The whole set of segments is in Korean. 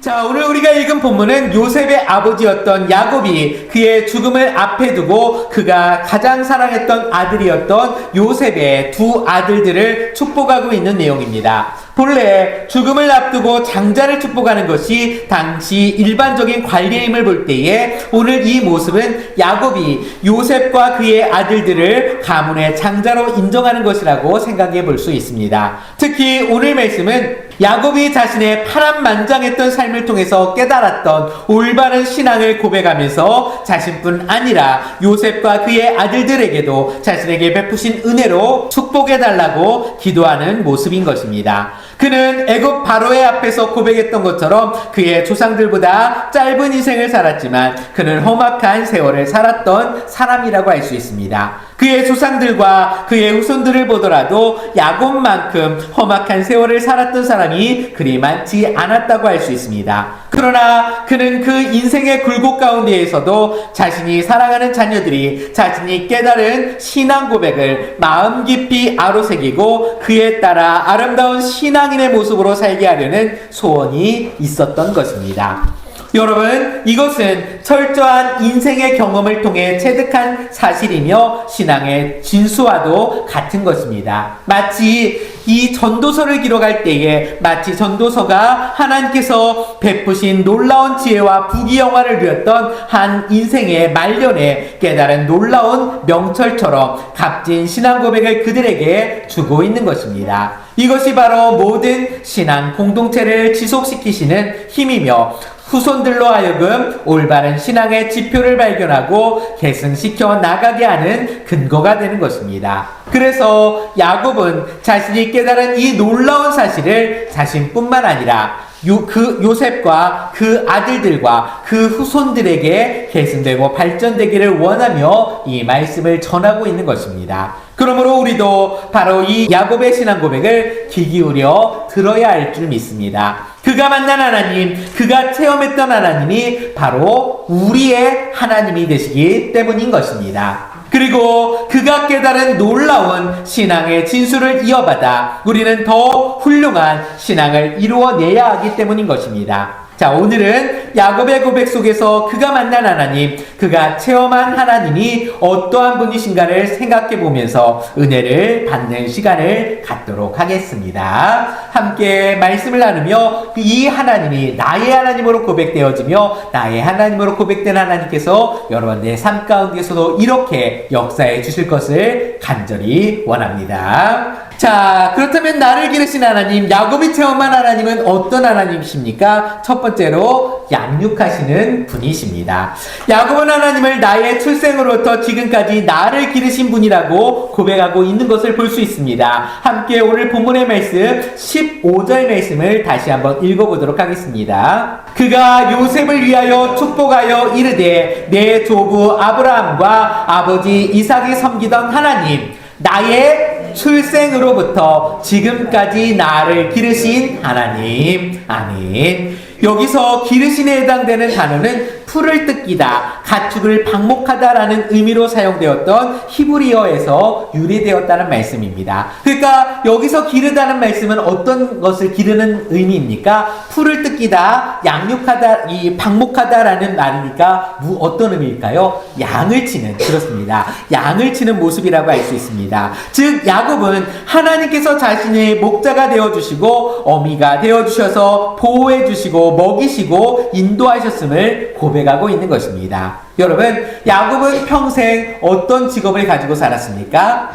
자, 오늘 우리가 읽은 본문은 요셉의 아버지였던 야곱이 그의 죽음을 앞에 두고 그가 가장 사랑했던 아들이었던 요셉의 두 아들들을 축복하고 있는 내용입니다. 본래 죽음을 앞두고 장자를 축복하는 것이 당시 일반적인 관례임을 볼 때에 오늘 이 모습은 야곱이 요셉과 그의 아들들을 가문의 장자로 인정하는 것이라고 생각해 볼 수 있습니다. 특히 오늘 말씀은 야곱이 자신의 파란만장했던 삶을 통해서 깨달았던 올바른 신앙을 고백하면서 자신뿐 아니라 요셉과 그의 아들들에게도 자신에게 베푸신 은혜로 축복해달라고 기도하는 모습인 것입니다. 그는 애굽 바로의 앞에서 고백했던 것처럼 그의 조상들보다 짧은 인생을 살았지만 그는 험악한 세월을 살았던 사람이라고 할 수 있습니다. 그의 조상들과 그의 후손들을 보더라도 야곱만큼 험악한 세월을 살았던 사람이 그리 많지 않았다고 할 수 있습니다. 그러나 그는 그 인생의 굴곡 가운데에서도 자신이 사랑하는 자녀들이 자신이 깨달은 신앙 고백을 마음 깊이 아로새기고 그에 따라 아름다운 신앙인의 모습으로 살게 하려는 소원이 있었던 것입니다. 여러분, 이것은 철저한 인생의 경험을 통해 체득한 사실이며 신앙의 진수와도 같은 것입니다. 마치 이 전도서를 기록할 때에 마치 전도서가 하나님께서 베푸신 놀라운 지혜와 부귀영화를 누렸던 한 인생의 말년에 깨달은 놀라운 명철처럼 값진 신앙 고백을 그들에게 주고 있는 것입니다. 이것이 바로 모든 신앙 공동체를 지속시키시는 힘이며 후손들로 하여금 올바른 신앙의 지표를 발견하고 계승시켜 나가게 하는 근거가 되는 것입니다. 그래서 야곱은 자신이 깨달은 이 놀라운 사실을 자신뿐만 아니라 요셉과 그 아들들과 그 후손들에게 계승되고 발전되기를 원하며 이 말씀을 전하고 있는 것입니다. 그러므로 우리도 바로 이 야곱의 신앙 고백을 귀 기울여 들어야 할 줄 믿습니다. 그가 만난 하나님, 그가 체험했던 하나님이 바로 우리의 하나님이 되시기 때문인 것입니다. 그리고 그가 깨달은 놀라운 신앙의 진수를 이어받아 우리는 더 훌륭한 신앙을 이루어내야 하기 때문인 것입니다. 자, 오늘은 야곱의 고백 속에서 그가 만난 하나님, 그가 체험한 하나님이 어떠한 분이신가를 생각해 보면서 은혜를 받는 시간을 갖도록 하겠습니다. 함께 말씀을 나누며 이 하나님이 나의 하나님으로 고백되어지며 나의 하나님으로 고백된 하나님께서 여러분의 삶 가운데서도 이렇게 역사해 주실 것을 간절히 원합니다. 자, 그렇다면 나를 기르신 하나님, 야곱이 체험한 하나님은 어떤 하나님이십니까? 첫 번째로 양육하시는 분이십니다. 야곱은 하나님을 나의 출생으로부터 지금까지 나를 기르신 분이라고 고백하고 있는 것을 볼 수 있습니다. 함께 오늘 본문의 말씀 15절 말씀을 다시 한번 읽어보도록 하겠습니다. 그가 요셉을 위하여 축복하여 이르되 내 조부 아브라함과 아버지 이삭이 섬기던 하나님, 나의 출생으로부터 지금까지 나를 기르신 하나님. 아멘. 여기서 기르신에 해당되는 단어는 풀을 뜯기다, 가축을 방목하다라는 의미로 사용되었던 히브리어에서 유래되었다는 말씀입니다. 그러니까 여기서 기르다는 말씀은 어떤 것을 기르는 의미입니까? 풀을 뜯기다, 양육하다, 이 방목하다라는 말이니까 어떤 의미일까요? 양을 치는, 그렇습니다. 양을 치는 모습이라고 할 수 있습니다. 즉 야곱은 하나님께서 자신의 목자가 되어주시고 어미가 되어주셔서 보호해주시고 먹이시고 인도하셨음을 고백하고 있는 것입니다. 여러분, 야곱은 평생 어떤 직업을 가지고 살았습니까?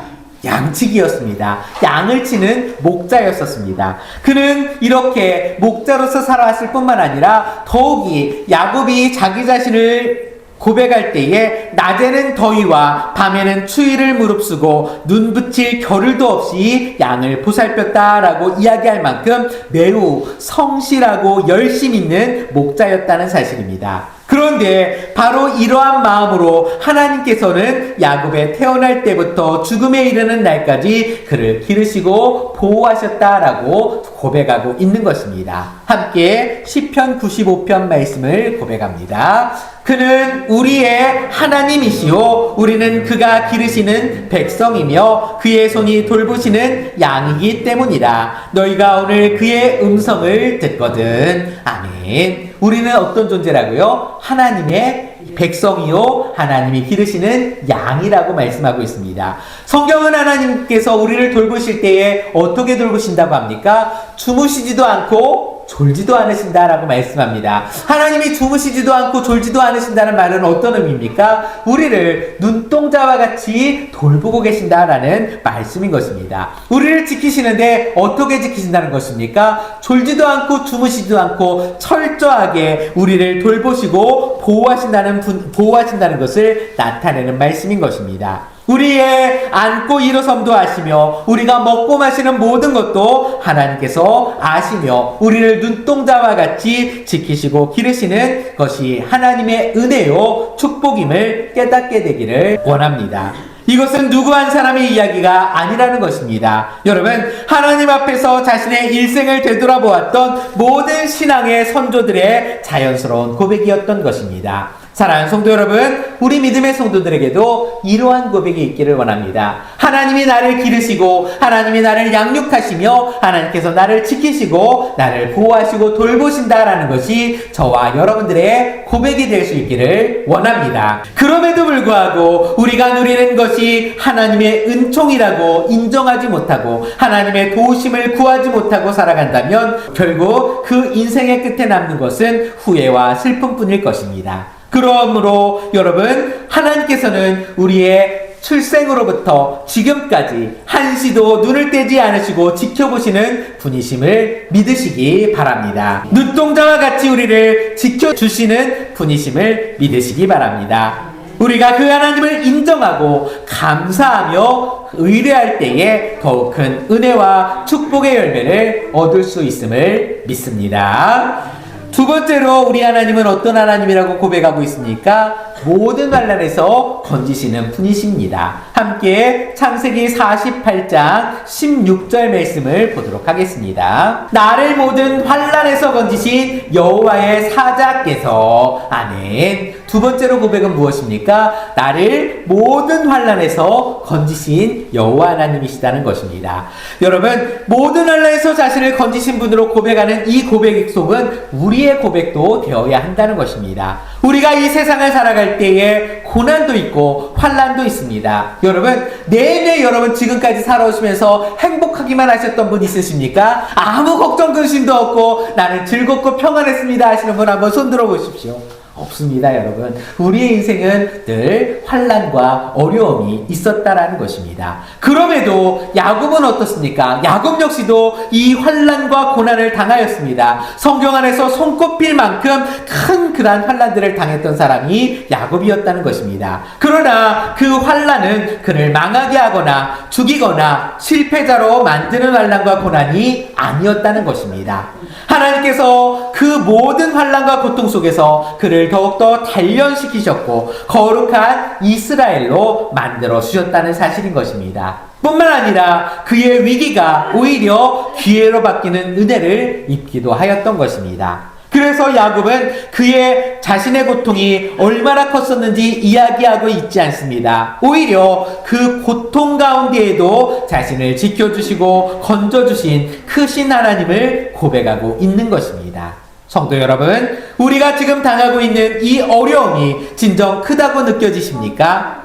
양치기였습니다. 양을 치는 목자였었습니다. 그는 이렇게 목자로서 살아왔을 뿐만 아니라 더욱이 야곱이 자기 자신을 고백할 때에 낮에는 더위와 밤에는 추위를 무릅쓰고 눈 붙일 겨를도 없이 양을 보살폈다라고 이야기할 만큼 매우 성실하고 열심 있는 목자였다는 사실입니다. 그런데 바로 이러한 마음으로 하나님께서는 야곱의 태어날 때부터 죽음에 이르는 날까지 그를 기르시고 보호하셨다라고 고백하고 있는 것입니다. 함께 시편 95편 말씀을 고백합니다. 그는 우리의 하나님이시오. 우리는 그가 기르시는 백성이며 그의 손이 돌보시는 양이기 때문이라. 너희가 오늘 그의 음성을 듣거든. 아멘. 우리는 어떤 존재라고요? 하나님의 백성이요, 하나님이 기르시는 양이라고 말씀하고 있습니다. 성경은 하나님께서 우리를 돌보실 때에 어떻게 돌보신다고 합니까? 주무시지도 않고 졸지도 않으신다라고 말씀합니다. 하나님이 주무시지도 않고 졸지도 않으신다는 말은 어떤 의미입니까? 우리를 눈동자와 같이 돌보고 계신다라는 말씀인 것입니다. 우리를 지키시는데 어떻게 지키신다는 것입니까? 졸지도 않고 주무시지도 않고 철저하게 우리를 돌보시고 보호하신다는 것을 나타내는 말씀인 것입니다. 우리의 앉고 일어섬도 아시며 우리가 먹고 마시는 모든 것도 하나님께서 아시며 우리를 눈동자와 같이 지키시고 기르시는 것이 하나님의 은혜요 축복임을 깨닫게 되기를 원합니다. 이것은 누구 한 사람의 이야기가 아니라는 것입니다. 여러분, 하나님 앞에서 자신의 일생을 되돌아보았던 모든 신앙의 선조들의 자연스러운 고백이었던 것입니다. 사랑하는 성도 여러분, 우리 믿음의 성도들에게도 이러한 고백이 있기를 원합니다. 하나님이 나를 기르시고 하나님이 나를 양육하시며 하나님께서 나를 지키시고 나를 보호하시고 돌보신다라는 것이 저와 여러분들의 고백이 될 수 있기를 원합니다. 그럼에도 불구하고 우리가 누리는 것이 하나님의 은총이라고 인정하지 못하고 하나님의 도우심을 구하지 못하고 살아간다면 결국 그 인생의 끝에 남는 것은 후회와 슬픔뿐일 것입니다. 그러므로 여러분, 하나님께서는 우리의 출생으로부터 지금까지 한시도 눈을 떼지 않으시고 지켜보시는 분이심을 믿으시기 바랍니다. 눈동자와 같이 우리를 지켜주시는 분이심을 믿으시기 바랍니다. 우리가 그 하나님을 인정하고 감사하며 의뢰할 때에 더욱 큰 은혜와 축복의 열매를 얻을 수 있음을 믿습니다. 두 번째로 우리 하나님은 어떤 하나님이라고 고백하고 있습니까? 모든 환난에서 건지시는 분이십니다. 함께 창세기 48장 16절 말씀을 보도록 하겠습니다. 나를 모든 환난에서 건지신 여호와의 사자께서. 아멘. 두 번째로 고백은 무엇입니까? 나를 모든 환난에서 건지신 여호와 하나님이시다는 것입니다. 여러분, 모든 환난에서 자신을 건지신 분으로 고백하는 이 고백 속은 우리의 고백도 되어야 한다는 것입니다. 우리가 이 세상을 살아갈 때에 고난도 있고 환난도 있습니다. 여러분, 내내 여러분 지금까지 살아오시면서 행복하기만 하셨던 분 있으십니까? 아무 걱정 근심도 없고 나는 즐겁고 평안했습니다 하시는 분 한번 손 들어 보십시오. 없습니다, 여러분. 우리의 인생은 늘 환난과 어려움이 있었다라는 것입니다. 그럼에도 야곱은 어떻습니까? 야곱 역시도 이 환난과 고난을 당하였습니다. 성경 안에서 손꼽힐 만큼 큰 그러한 환난들을 당했던 사람이 야곱이었다는 것입니다. 그러나 그 환난은 그를 망하게 하거나 죽이거나 실패자로 만드는 환난과 고난이 아니었다는 것입니다. 하나님께서 그 모든 환난과 고통 속에서 그를 더욱더 단련시키셨고 거룩한 이스라엘로 만들어 주셨다는 사실인 것입니다. 뿐만 아니라 그의 위기가 오히려 기회로 바뀌는 은혜를 입기도 하였던 것입니다. 그래서 야곱은 그의 자신의 고통이 얼마나 컸었는지 이야기하고 있지 않습니다. 오히려 그 고통 가운데에도 자신을 지켜주시고 건져주신 크신 하나님을 고백하고 있는 것입니다. 성도 여러분, 우리가 지금 당하고 있는 이 어려움이 진정 크다고 느껴지십니까?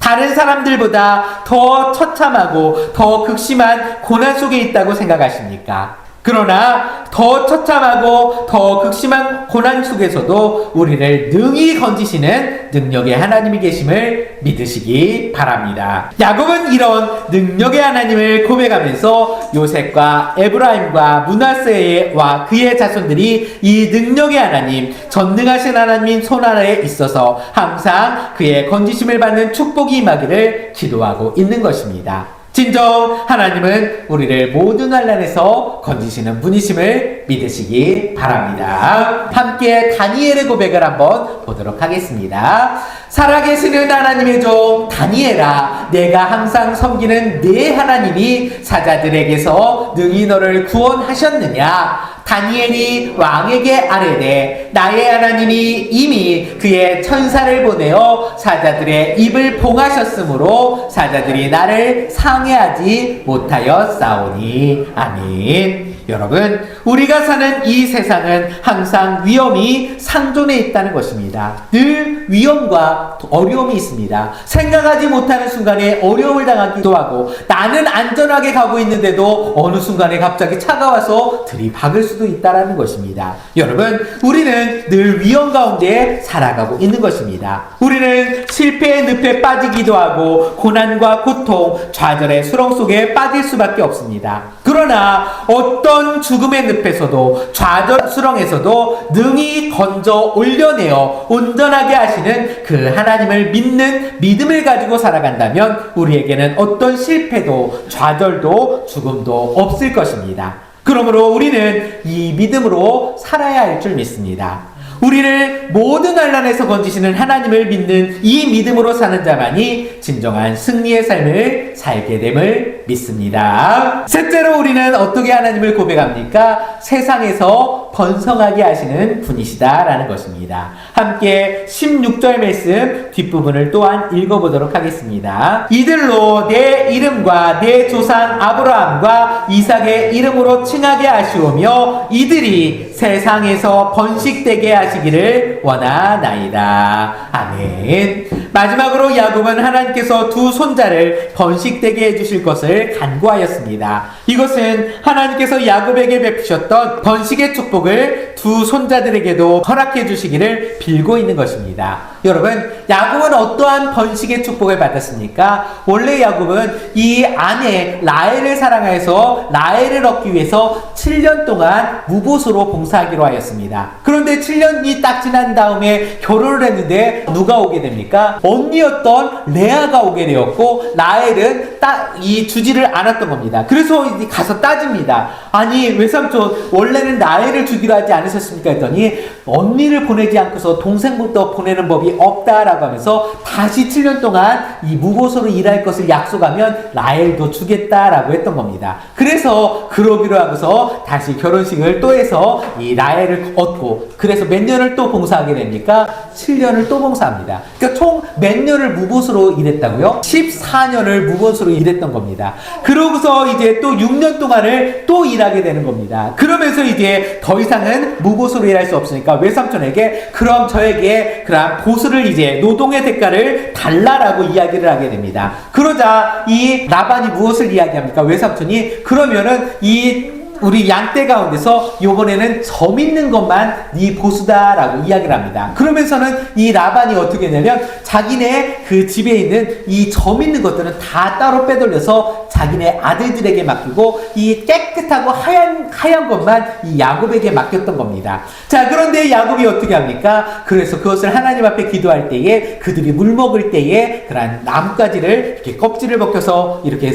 다른 사람들보다 더 처참하고 더 극심한 고난 속에 있다고 생각하십니까? 그러나 더 처참하고 더 극심한 고난 속에서도 우리를 능히 건지시는 능력의 하나님이 계심을 믿으시기 바랍니다. 야곱은 이런 능력의 하나님을 고백하면서 요셉과 에브라임과 므낫세와 그의 자손들이 이 능력의 하나님, 전능하신 하나님 손 아래에 있어서 항상 그의 건지심을 받는 축복이 임하기를 기도하고 있는 것입니다. 진정 하나님은 우리를 모든 환난에서 건지시는 분이심을 믿으시기 바랍니다. 함께 다니엘의 고백을 한번 보도록 하겠습니다. 살아계시는 하나님의 종 다니엘아, 내가 항상 섬기는 네 하나님이 사자들에게서 능히 너를 구원하셨느냐? 다니엘이 왕에게 아뢰되 나의 하나님이 이미 그의 천사를 보내어 사자들의 입을 봉하셨으므로 사자들이 나를 상해하지 못하였사오니. 아멘. 여러분, 우리가 사는 이 세상은 항상 위험이 상존해 있다는 것입니다. 늘 위험과 어려움이 있습니다. 생각하지 못하는 순간에 어려움을 당하기도 하고, 나는 안전하게 가고 있는데도 어느 순간에 갑자기 차가 와서 들이박을 수도 있다는 것입니다. 여러분, 우리는 늘 위험 가운데 살아가고 있는 것입니다. 우리는 실패의 늪에 빠지기도 하고 고난과 고통, 좌절의 수렁 속에 빠질 수밖에 없습니다. 그러나 어떤 죽음의 늪에서도 좌절 수렁에서도 능히 건져 올려내어 온전하게 하시는 그 하나님을 믿는 믿음을 가지고 살아간다면 우리에게는 어떤 실패도 좌절도 죽음도 없을 것입니다. 그러므로 우리는 이 믿음으로 살아야 할 줄 믿습니다. 우리를 모든 환난에서 건지시는 하나님을 믿는 이 믿음으로 사는 자만이 진정한 승리의 삶을 살게 됨을 믿습니다. 셋째로 우리는 어떻게 하나님을 고백합니까? 세상에서 번성하게 하시는 분이시다라는 것입니다. 함께 16절 말씀 뒷부분을 또한 읽어보도록 하겠습니다. 이들로 내 이름과 내 조상 아브라함과 이삭의 이름으로 칭하게 하시오며 이들이 세상에서 번식되게 하시기를 원하나이다. 아멘. 마지막으로 야곱은 하나님께서 두 손자를 번식되게 해주실 것을 간구하였습니다. 이것은 하나님께서 야곱에게 베푸셨던 번식의 축복을 두 손자들에게도 허락해 주시기를 빌고 있는 것입니다. 여러분, 야곱은 어떠한 번식의 축복을 받았습니까? 원래 야곱은 이 아내 라헬을 사랑해서 라헬을 얻기 위해서 7년 동안 무보수로 봉사하기로 하였습니다. 그런데 7년이 딱 지난 다음에 결혼을 했는데 누가 오게 됩니까? 언니였던 레아가 오게 되었고 라헬은 딱 이 주지를 않았던 겁니다. 그래서 가서 따집니다. 아니 외삼촌 원래는 라헬을 주기로 하지 않으셨습니까? 했더니 언니를 보내지 않고서 동생부터 보내는 법이 없다라고 하면서 다시 7년 동안 이 무보수로 일할 것을 약속하면 라헬도 주겠다라고 했던 겁니다. 그래서 그러기로 하고서 다시 결혼식을 또 해서 이 라헬을 얻고, 그래서 몇 년을 또 봉사하게 됩니까? 7년을 또 봉사합니다. 그러니까 총 몇 년을 무보수로 일했다고요? 14년을 무보수로 일했던 겁니다. 그러고서 이제 또 6년 동안을 또 일하게 되는 겁니다. 그러면서 이제 더 이상은 무보수로 일할 수 없으니까 외삼촌에게 그럼 저에게 그런 보수를 이제 노동의 대가를 달라라고 이야기를 하게 됩니다. 그러자 이 라반이 무엇을 이야기합니까? 외삼촌이 그러면은 이 우리 양떼 가운데서 요번에는 점 있는 것만 네 보수다라고 이야기를 합니다. 그러면서는 이 라반이 어떻게 했냐면 자기네 그 집에 있는 이 점 있는 것들은 다 따로 빼돌려서 자기네 아들들에게 맡기고 이 깨끗하고 하얀 것만 이 야곱에게 맡겼던 겁니다. 자, 그런데 야곱이 어떻게 합니까? 그래서 그것을 하나님 앞에 기도할 때에 그들이 물 먹을 때에 그런 나뭇가지를 이렇게 껍질을 벗겨서 이렇게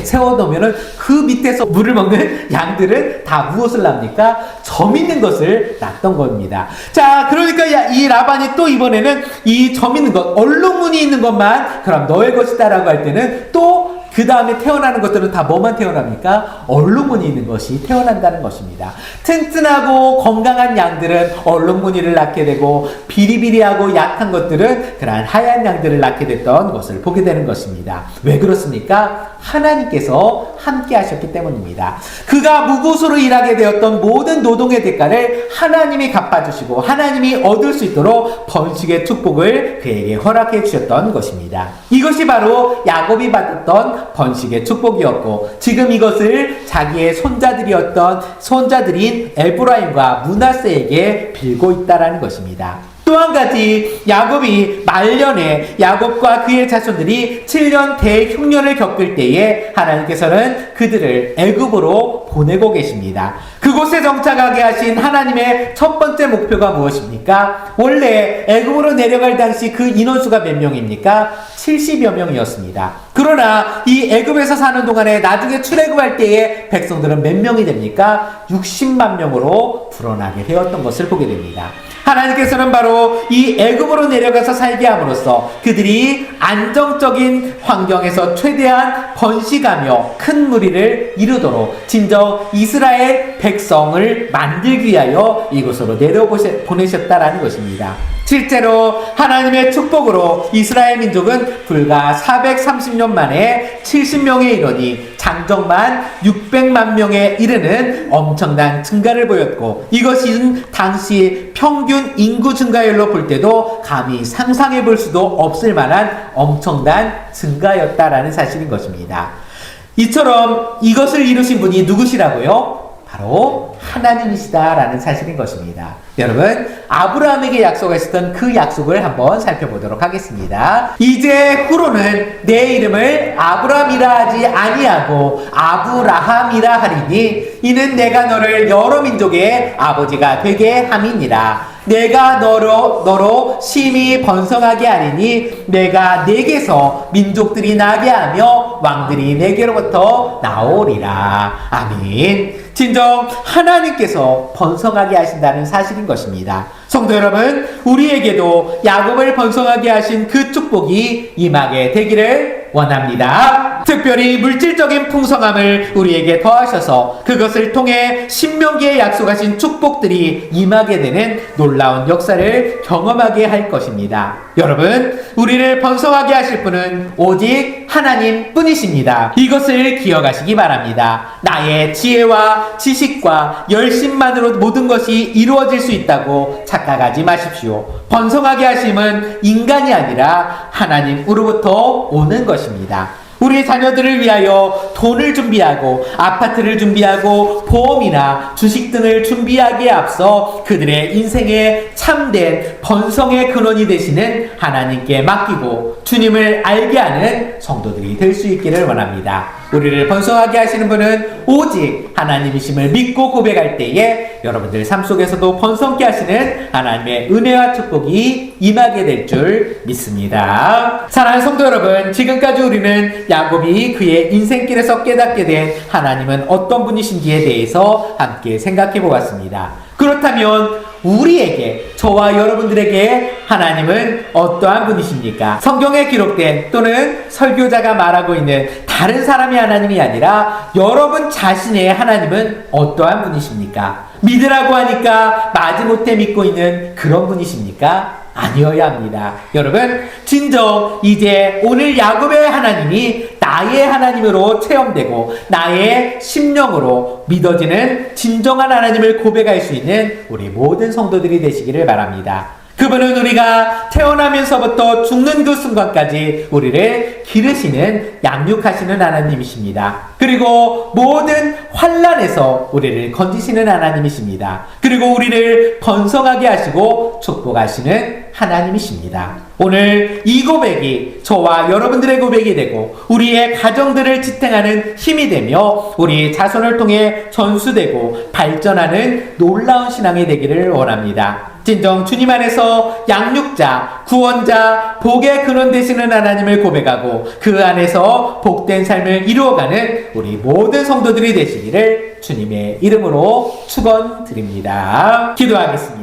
세워놓으면은 그 밑에서 물을 먹는 양들은 다 무엇을 납니까? 점 있는 것을 낳던 겁니다. 자, 그러니까 이 라반이 또 이번에는 이 점 있는 것, 얼룩무늬 있는 것만 그럼 너의 것이다라고 할 때는 또 그 다음에 태어나는 것들은 다 뭐만 태어납니까? 얼룩무늬 있는 것이 태어난다는 것입니다. 튼튼하고 건강한 양들은 얼룩무늬를 낳게 되고 비리비리하고 약한 것들은 그러한 하얀 양들을 낳게 됐던 것을 보게 되는 것입니다. 왜 그렇습니까? 하나님께서 함께 하셨기 때문입니다. 그가 무고수로 일하게 되었던 모든 노동의 대가를 하나님이 갚아주시고 하나님이 얻을 수 있도록 번식의 축복을 그에게 허락해 주셨던 것입니다. 이것이 바로 야곱이 받았던 번식의 축복이었고 지금 이것을 자기의 손자들인 에브라임과 므낫세에게 빌고 있다라는 것입니다. 또 한 가지, 야곱이 말년에 야곱과 그의 자손들이 7년 대흉년을 겪을 때에 하나님께서는 그들을 애굽으로 보내고 계십니다. 그곳에 정착하게 하신 하나님의 첫 번째 목표가 무엇입니까? 원래 애굽으로 내려갈 당시 그 인원수가 몇 명입니까? 70여 명이었습니다. 그러나 이 애굽에서 사는 동안에 나중에 출애굽할 때에 백성들은 몇 명이 됩니까? 60만 명으로 불어나게 되었던 것을 보게 됩니다. 하나님께서는 바로 이 애굽으로 내려가서 살게 함으로써 그들이 안정적인 환경에서 최대한 번식하며 큰 무리를 이루도록 진정 이스라엘 백성을 만들기 위하여 이곳으로 내려보내셨다라는 것입니다. 실제로 하나님의 축복으로 이스라엘 민족은 불과 430년 만에 70명의 인원이 장정만 600만 명에 이르는 엄청난 증가를 보였고, 이것은 당시 평균 인구 증가율로 볼 때도 감히 상상해 볼 수도 없을 만한 엄청난 증가였다라는 사실인 것입니다. 이처럼 이것을 이루신 분이 누구시라고요? 바로 하나님이시다라는 사실인 것입니다. 여러분, 아브라함에게 약속하셨던 그 약속을 한번 살펴보도록 하겠습니다. 이제 후로는 내 이름을 아브라함이라 하지 아니하고 아브라함이라 하리니 이는 내가 너를 여러 민족의 아버지가 되게 함이니라. 내가 너로 심히 번성하게 하리니 내가 내게서 민족들이 나게 하며 왕들이 내게로부터 나오리라. 아멘. 진정 하나님께서 번성하게 하신다는 사실인 것입니다. 성도 여러분, 우리에게도 야곱을 번성하게 하신 그 축복이 임하게 되기를 원합니다. 특별히 물질적인 풍성함을 우리에게 더하셔서 그것을 통해 신명기에 약속하신 축복들이 임하게 되는 놀라운 역사를 경험하게 할 것입니다. 여러분, 우리를 번성하게 하실 분은 오직 하나님 뿐이십니다. 이것을 기억하시기 바랍니다. 나의 지혜와 지식과 열심만으로 모든 것이 이루어질 수 있다고 착각하지 마십시오. 번성하게 하심은 인간이 아니라 하나님으로부터 오는 것입니다. 우리 자녀들을 위하여 돈을 준비하고 아파트를 준비하고 보험이나 주식 등을 준비하기에 앞서 그들의 인생에 참된 번성의 근원이 되시는 하나님께 맡기고 주님을 알게 하는 성도들이 될 수 있기를 원합니다. 우리를 번성하게 하시는 분은 오직 하나님이심을 믿고 고백할 때에 여러분들 삶 속에서도 번성케 하시는 하나님의 은혜와 축복이 임하게 될 줄 믿습니다. 사랑하는 성도 여러분, 지금까지 우리는 야곱이 그의 인생길에서 깨닫게 된 하나님은 어떤 분이신지에 대해서 함께 생각해 보았습니다. 그렇다면 우리에게, 저와 여러분들에게 하나님은 어떠한 분이십니까? 성경에 기록된 또는 설교자가 말하고 있는 다른 사람의 하나님이 아니라 여러분 자신의 하나님은 어떠한 분이십니까? 믿으라고 하니까 마지못해 믿고 있는 그런 분이십니까? 아니어야 합니다. 여러분, 진정 이제 오늘 야곱의 하나님이 나의 하나님으로 체험되고 나의 심령으로 믿어지는 진정한 하나님을 고백할 수 있는 우리 모든 성도들이 되시기를 바랍니다. 그분은 우리가 태어나면서부터 죽는 그 순간까지 우리를 기르시는, 양육하시는 하나님이십니다. 그리고 모든 환난에서 우리를 건지시는 하나님이십니다. 그리고 우리를 번성하게 하시고 축복하시는 하나님이십니다. 오늘 이 고백이 저와 여러분들의 고백이 되고 우리의 가정들을 지탱하는 힘이 되며 우리 자손을 통해 전수되고 발전하는 놀라운 신앙이 되기를 원합니다. 진정 주님 안에서 양육자, 구원자, 복의 근원 되시는 하나님을 고백하고 그 안에서 복된 삶을 이루어가는 우리 모든 성도들이 되시기를 주님의 이름으로 축원드립니다. 기도하겠습니다.